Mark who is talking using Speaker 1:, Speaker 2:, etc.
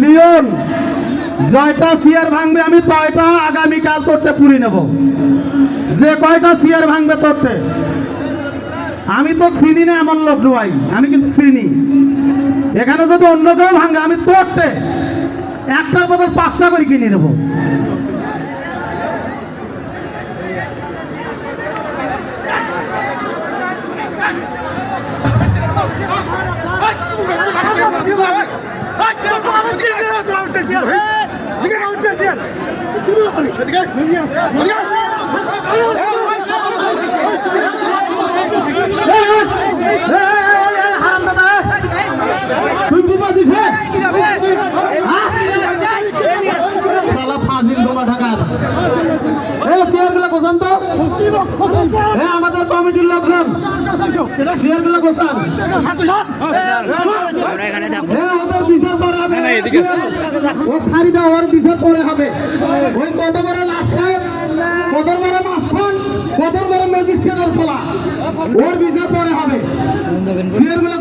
Speaker 1: Leone জয়টা chair ভাঙবে আমি তয়টা আগামীকাল তোরতে পুরি নেব। যে কয়টা চেয়ার ভাঙবে তোরতে, আমি তো চিনি না এমন লোক নয়, আমি কিন্তু চিনি। এখানে যদি অন্য কেউ ভাঙে আমি তোরতে একটার বদল 5টা করে কিনে নেব। তুই কি বলছিস? আমাদের কমিটির লোকজন চেয়ারগুলো গোছান, ওদের বিচার পরে হবে। ও ছাড়ি দাও, ওর বিচার পরে হবে। ওই কত বড় লাশ সাহেব, কত বড় মাস্তান, কত বড় ম্যাজিস্ট্রেটের ফলা, ওর বিচার পরে হবে। চেয়ারগুলো